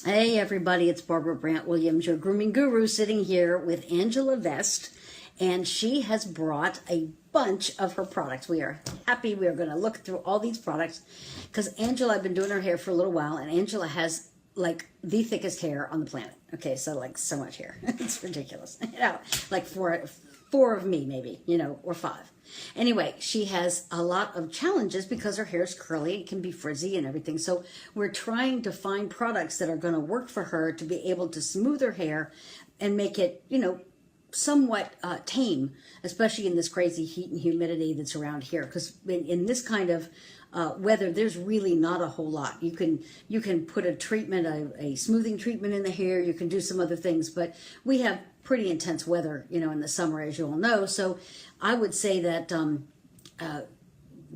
Hey everybody, it's Barbara Brandt Williams, your grooming guru, sitting here with Angela Vest, and she has brought a bunch of her products. We are happy. We are going to look through all these products because Angela, I've been doing her hair for a little while, and Angela has like the thickest hair on the planet. Okay, so like so much hair. It's ridiculous. Like four of me maybe, or five. Anyway, she has a lot of challenges because her hair is curly, it can be frizzy and everything. So we're trying to find products that are going to work for her to be able to smooth her hair and make it, somewhat tame, especially in this crazy heat and humidity that's around here. Because in this kind of weather, there's really not a whole lot. You can put a treatment, a smoothing treatment in the hair. You can do some other things, but we have pretty intense weather, in the summer, as you all know. So I would say that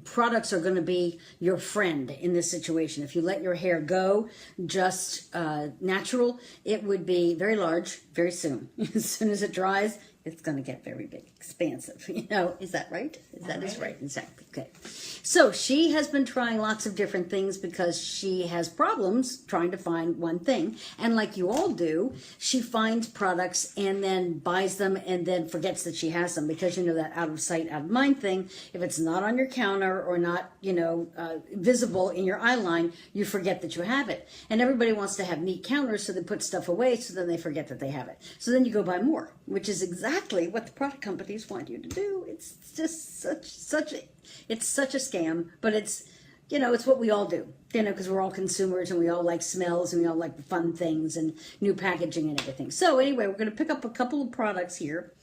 products are going to be your friend in this situation. If you let your hair go just natural, it would be very large very soon. As soon as it dries, it's going to get very big, expansive. Is that right? That is right, exactly. Okay. So she has been trying lots of different things because she has problems trying to find one thing. And like you all do, she finds products and then buys them and then forgets that she has them because that out of sight, out of mind thing. If it's not on your counter or not, visible in your eye line, you forget that you have it. And everybody wants to have neat counters, so they put stuff away, so then they forget that they have it. So then you go buy more, which is exactly what the product companies want you to do. It's just such a scam, but it's what we all do, because we're all consumers and we all like smells and we all like the fun things and new packaging and everything. So anyway, we're going to pick up a couple of products here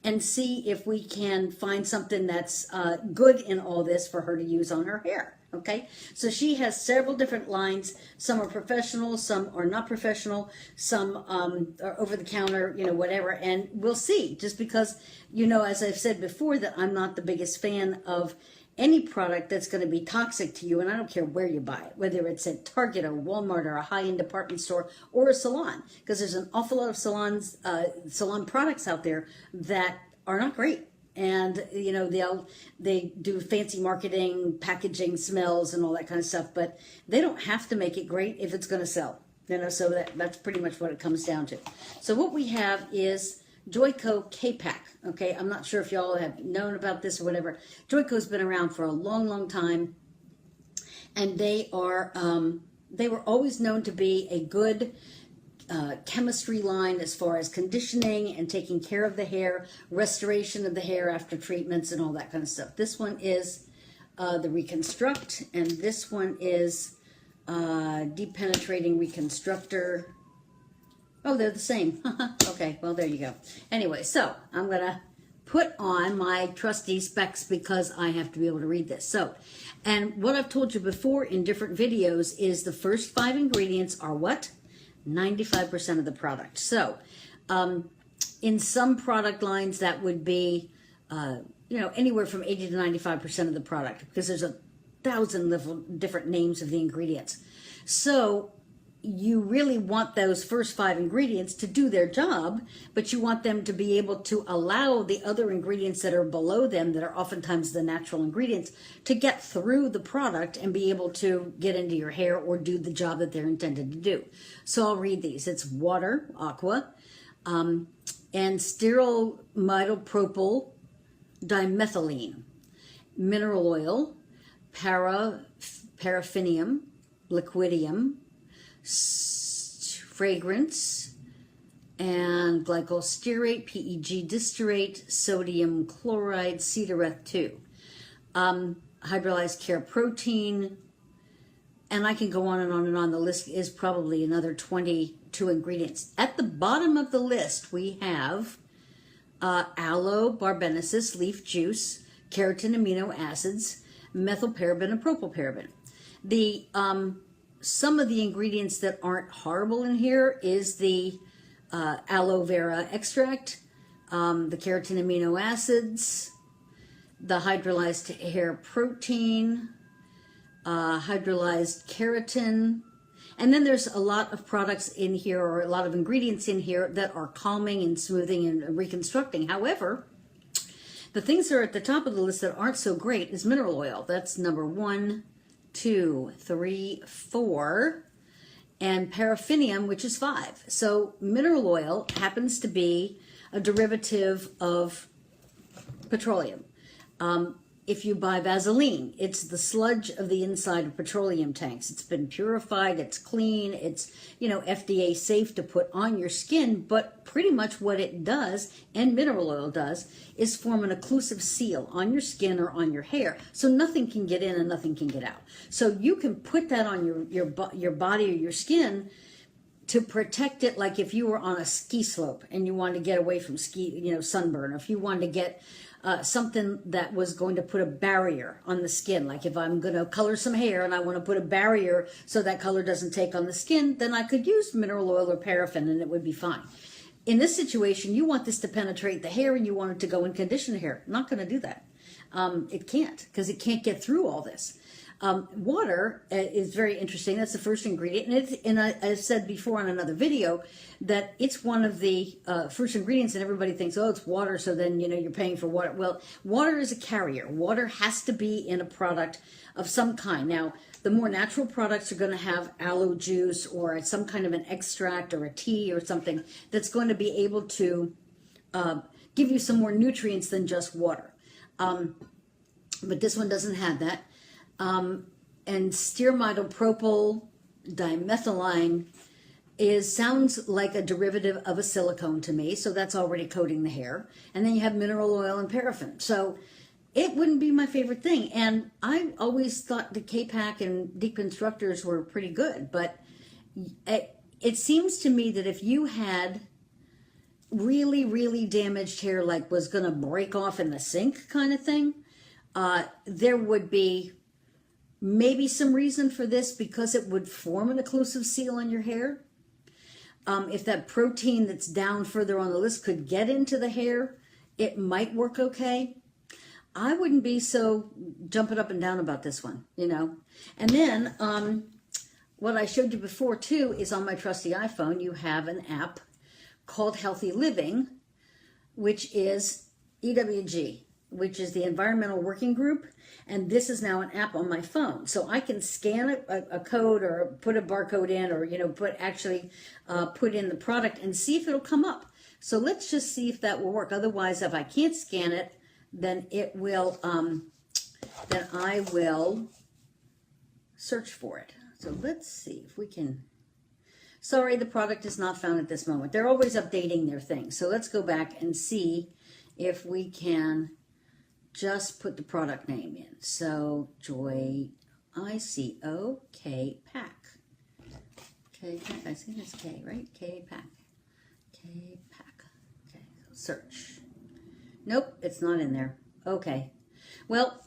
and see if we can find something that's good in all this for her to use on her hair. Okay, so she has several different lines. Some are professional, some are not professional, some are over the counter, whatever. And we'll see, just because, as I've said before, that I'm not the biggest fan of any product that's going to be toxic to you. And I don't care where you buy it, whether it's at Target or Walmart or a high-end department store or a salon, because there's an awful lot of salon products out there that are not great. And they do fancy marketing, packaging, smells, and all that kind of stuff. But they don't have to make it great if it's going to sell. So that's pretty much what it comes down to. So what we have is Joico K-Pak. Okay, I'm not sure if y'all have known about this or whatever. Joico's been around for a long, long time, and they were always known to be a good chemistry line as far as conditioning and taking care of the hair, restoration of the hair after treatments and all that kind of stuff. This one is the Reconstruct, and this one is Deep Penetrating Reconstructor. Oh, they're the same. Okay, well, there you go. Anyway, so I'm going to put on my trusty specs because I have to be able to read this. So, and what I've told you before in different videos is the first 5 ingredients are what? 95% of the product. So, in some product lines, that would be, anywhere from 80 to 95% of the product, because there's 1,000 different names of the ingredients. So, you really want those first 5 ingredients to do their job, but you want them to be able to allow the other ingredients that are below them, that are oftentimes the natural ingredients, to get through the product and be able to get into your hair or do the job that they're intended to do. So I'll read these. It's water, aqua, and stearyl midopropyl dimethylene, mineral oil, paraffinium, liquidium, fragrance, and glycostirate, PEG disterate, sodium chloride, cedareth 2, hydrolyzed care protein, and I can go on and on and on. The list is probably another 22 ingredients. At the bottom of the list, we have aloe barbensis leaf juice, keratin amino acids, methylparaben, and propylparaben. Some of the ingredients that aren't horrible in here is the aloe vera extract, the keratin amino acids, the hydrolyzed hair protein, hydrolyzed keratin, and then there's a lot of products in here, or a lot of ingredients in here, that are calming and smoothing and reconstructing. However, the things that are at the top of the list that aren't so great is mineral oil. That's number 1, 2, 3, 4. and paraffinium, which is 5. So mineral oil happens to be a derivative of petroleum. If you buy Vaseline, it's the sludge of the inside of petroleum tanks. It's been purified, it's clean, it's, FDA safe to put on your skin, but pretty much what it does, and mineral oil does, is form an occlusive seal on your skin or on your hair, so nothing can get in and nothing can get out. So you can put that on your body or your skin to protect it, like if you were on a ski slope and you wanted to get away from sunburn, or if you wanted to get something that was going to put a barrier on the skin. Like if I'm going to color some hair and I want to put a barrier so that color doesn't take on the skin, then I could use mineral oil or paraffin and it would be fine. In this situation, you want this to penetrate the hair and you want it to go and condition the hair. Not going to do that. It can't, because it can't get through all this. Water is very interesting. That's the first ingredient. And I've said before on another video that it's one of the first ingredients, and everybody thinks, oh, it's water, so then, you're paying for water. Well, water is a carrier. Water has to be in a product of some kind. Now, the more natural products are going to have aloe juice or some kind of an extract or a tea or something that's going to be able to give you some more nutrients than just water. But this one doesn't have that. And stearinylpropyl dimethylene sounds like a derivative of a silicone to me, so that's already coating the hair. And then you have mineral oil and paraffin. So it wouldn't be my favorite thing. And I always thought the K-Pak and Deep Constructors were pretty good, but it seems to me that if you had really, really damaged hair, like was going to break off in the sink kind of thing, there would be maybe some reason for this, because it would form an occlusive seal on your hair. If that protein that's down further on the list could get into the hair, it might work okay. I wouldn't be so jumping up and down about this one, And then what I showed you before too is on my trusty iPhone, you have an app called Healthy Living, which is EWG, which is the Environmental Working Group. And this is now an app on my phone. So I can scan a code or put a barcode in, or, put in the product and see if it'll come up. So let's just see if that will work. Otherwise, if I can't scan it, then it will, then I will search for it. So let's see if we can. Sorry, the product is not found at this moment. They're always updating their things. So let's go back and see if we can just put the product name in. So Joy, K-Pak. K-Pak, I think it's K, right? K-Pak. K-Pak. Okay, search. Nope, it's not in there. Okay. Well,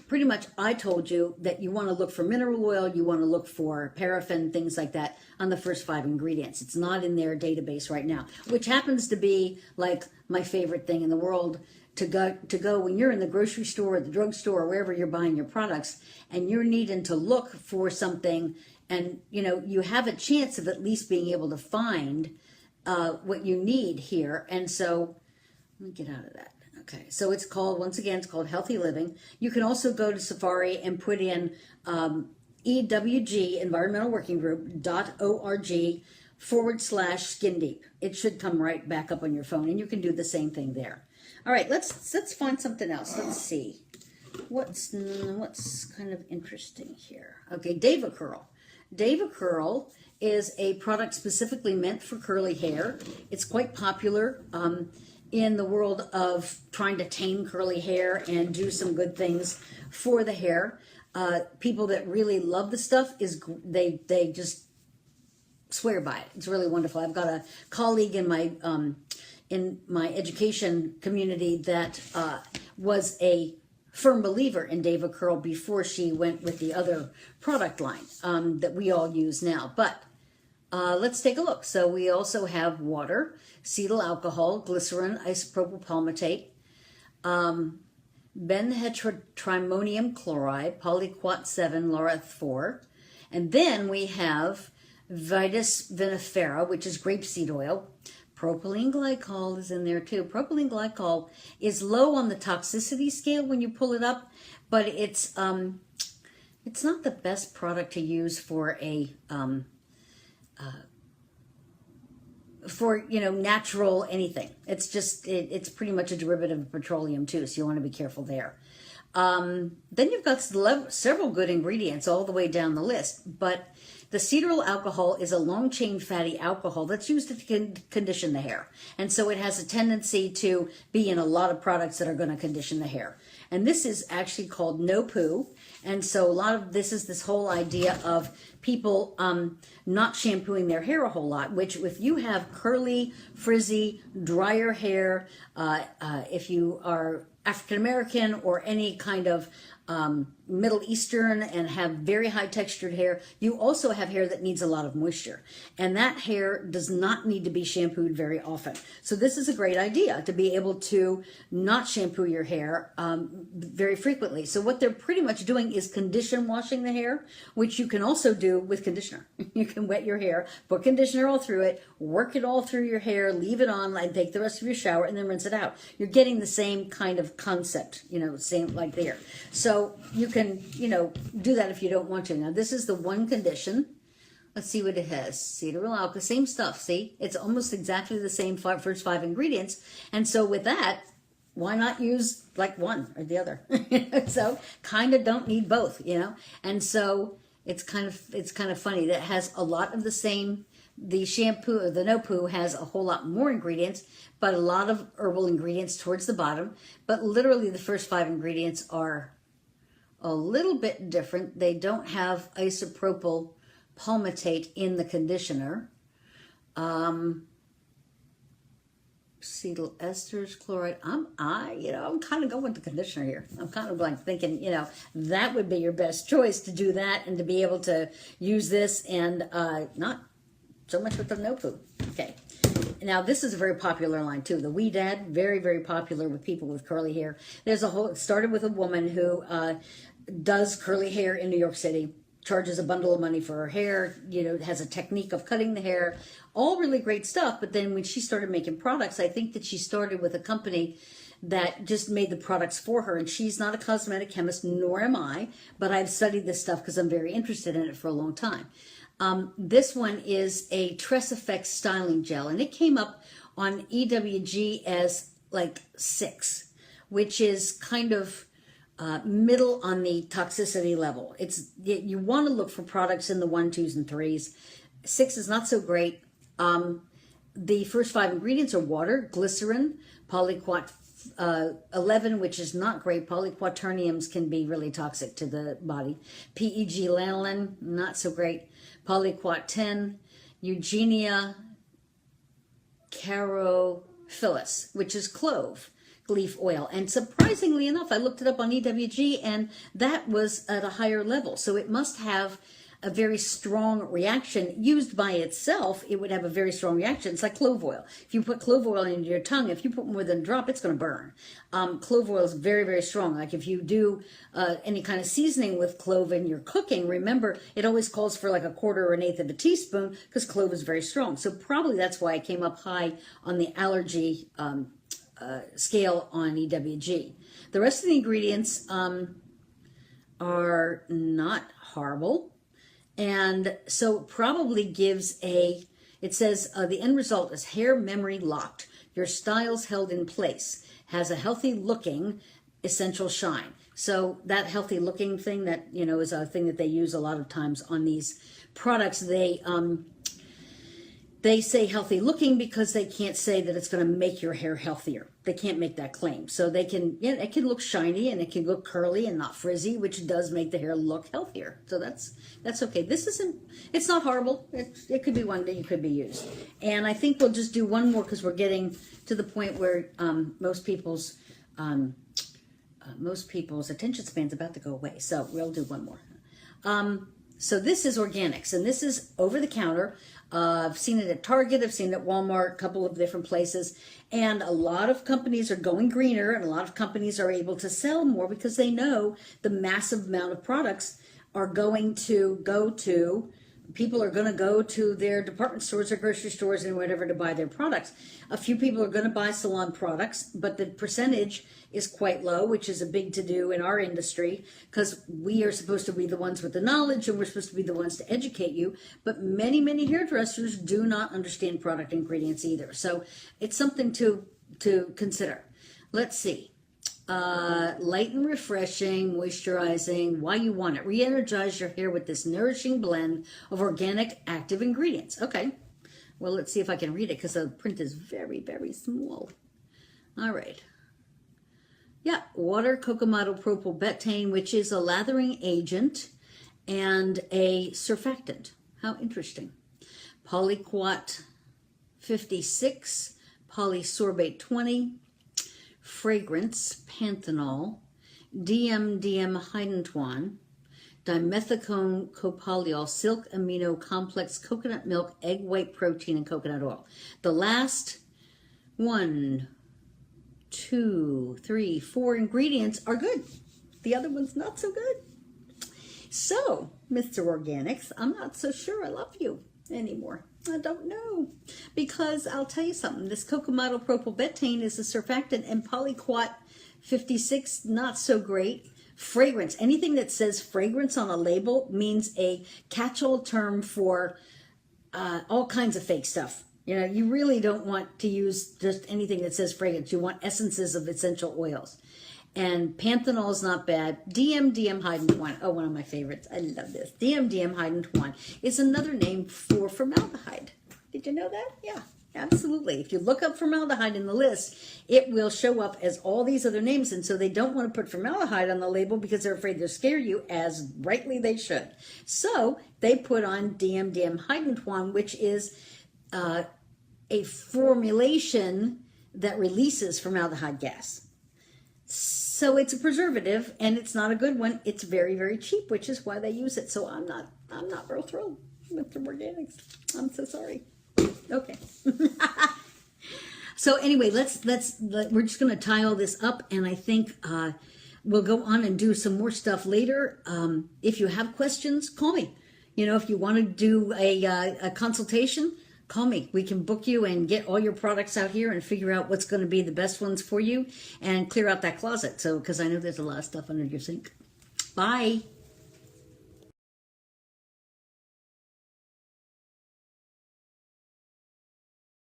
pretty much I told you that you want to look for mineral oil, you want to look for paraffin, things like that on the first 5 ingredients. It's not in their database right now, which happens to be like my favorite thing in the world to go when you're in the grocery store or the drugstore or wherever you're buying your products, and you're needing to look for something, and you have a chance of at least being able to find what you need here. And so let me get out of that. Okay, so it's called, once again, it's called Healthy Living. You can also go to Safari and put in EWG, Environmental Working Group.org/Skin Deep. It should come right back up on your phone, and you can do the same thing there. All right, let's find something else. Let's see. What's kind of interesting here? Okay, DevaCurl. DevaCurl is a product specifically meant for curly hair. It's quite popular in the world of trying to tame curly hair and do some good things for the hair. People that really love the stuff, they just swear by it. It's really wonderful. I've got a colleague in my education community that was a firm believer in DevaCurl before she went with the other product line that we all use now. But let's take a look. So we also have water, cetyl alcohol, glycerin, isopropyl palmitate, benhydrotrimonium chloride, polyquat 7, laureth 4, and then we have Vitis vinifera, which is grapeseed oil. Propylene glycol is in there too. Propylene glycol is low on the toxicity scale when you pull it up, but it's not the best product to use for a for, you know, natural anything. It's just, it's pretty much a derivative of petroleum too, so you want to be careful there. Then you've got several good ingredients all the way down the list, but the cetyl alcohol is a long-chain fatty alcohol that's used to condition the hair. And so it has a tendency to be in a lot of products that are going to condition the hair. And this is actually called no poo. And so a lot of this is this whole idea of people not shampooing their hair a whole lot, which if you have curly, frizzy, drier hair, if you are African American or any kind of Middle Eastern and have very high textured hair, you also have hair that needs a lot of moisture. And that hair does not need to be shampooed very often. So this is a great idea to be able to not shampoo your hair very frequently. So what they're pretty much doing is condition washing the hair, which you can also do with conditioner. You can wet your hair, put conditioner all through it, work it all through your hair, leave it on, like take the rest of your shower, and then rinse it out. You're getting the same kind of concept, you know, same like there. So you can, you know, do that if you don't want to. Now, this is the one condition. Let's see what it has. Cetyl alcohol, same stuff. See, it's almost exactly the same first 5 ingredients. And so with that, why not use like one or the other? So kind of don't need both, you know. And so it's kind of funny that it has a lot of the same. The shampoo or the no poo has a whole lot more ingredients, but a lot of herbal ingredients towards the bottom. But literally the first 5 ingredients are a little bit different. They don't have isopropyl palmitate in the conditioner. Cetyl esters, chloride. I'm kind of going with the conditioner here. I'm kind of like thinking, you know, that would be your best choice to do that and to be able to use this and not so much with the no poo. Okay. Now, this is a very popular line, too. The Wee Dad, very, very popular with people with curly hair. It started with a woman who does curly hair in New York City, charges a bundle of money for her hair, you know, has a technique of cutting the hair, all really great stuff. But then when she started making products, I think that she started with a company that just made the products for her. And she's not a cosmetic chemist, nor am I, but I've studied this stuff because I'm very interested in it for a long time. This one is a Tress Effects styling gel, and it came up on EWG as like 6, which is kind of middle on the toxicity level. You want to look for products in the 1, 2s, and 3s. 6 is not so great. The first 5 ingredients are water, glycerin, polyquat 11, which is not great. Polyquaterniums can be really toxic to the body. PEG lanolin, not so great. Polyquat 10, Eugenia carophyllus, which is clove leaf oil. And surprisingly enough, I looked it up on EWG and that was at a higher level. So it must have a very strong reaction. Used by itself, it would have a very strong reaction. It's like clove oil. If you put clove oil into your tongue, if you put more than a drop, it's going to burn. Clove oil is very, very strong. Like if you do any kind of seasoning with clove in your cooking, remember, it always calls for like 1/4 or 1/8 of a teaspoon because clove is very strong. So probably that's why it came up high on the allergy scale on EWG. The rest of the ingredients are not horrible. And so it probably gives it says the end result is hair memory locked. Your styles held in place. Has a healthy looking essential shine. So that healthy looking thing that, you know, is a thing that they use a lot of times on these products. They say healthy looking because they can't say that it's going to make your hair healthier. They can't make that claim. So they can, yeah, it can look shiny and it can look curly and not frizzy, which does make the hair look healthier. So that's okay. It's not horrible. It could be one that you could be used. And I think we'll just do one more because we're getting to the point where most people's attention span's about to go away. So we'll do one more. So this is organics, and this is over the counter. I've seen it at Target, I've seen it at Walmart, a couple of different places, and a lot of companies are going greener, and a lot of companies are able to sell more because they know the massive amount of products are going to go to people are going to go to their department stores or grocery stores and whatever to buy their products. A few people are going to buy salon products, but the percentage is quite low, which is a big to-do in our industry, because we are supposed to be the ones with the knowledge and we're supposed to be the ones to educate you. But many, many hairdressers do not understand product ingredients either. So it's something to consider. Let's see. Light and refreshing, moisturizing, why you want it. Re-energize your hair with this nourishing blend of organic active ingredients. Okay, well, let's see if I can read it because the print is very, very small. All right. Yeah, water, cocomato propylbetaine, which is a lathering agent and a surfactant. How interesting. Polyquat 56, polysorbate 20, fragrance, panthenol, dimethylamine, dimethicone copolyol, silk amino complex, coconut milk, egg white protein, and coconut oil. The last 1, 2, 3, 4 ingredients are good. The other one's not so good. So, Mr. Organics, I'm not so sure I love you anymore. I don't know, because I'll tell you something. This cocomato propylbetaine is a surfactant, and polyquat 56, not so great. Fragrance, anything that says fragrance on a label means a catch-all term for all kinds of fake stuff. You know, you really don't want to use just anything that says fragrance. You want essences of essential oils. And panthenol is not bad. Dimethylamine, oh, one of my favorites. I love this. Dimethylamine is another name for formaldehyde. Did you know that? Yeah, absolutely. If you look up formaldehyde in the list, it will show up as all these other names. And so they don't want to put formaldehyde on the label because they're afraid they'll scare you, as rightly they should. So they put on dimethylamine, which is a formulation that releases formaldehyde gas. So it's a preservative, and it's not a good one. It's very, very cheap, which is why they use it. So I'm not real thrilled with the organics. I'm so sorry. Okay. So anyway, we're just going to tie all this up, and I think we'll go on and do some more stuff later. If you have questions, call me. You know, if you want to do a consultation, call me. We can book you and get all your products out here and figure out what's going to be the best ones for you and clear out that closet. So, because I know there's a lot of stuff under your sink. Bye.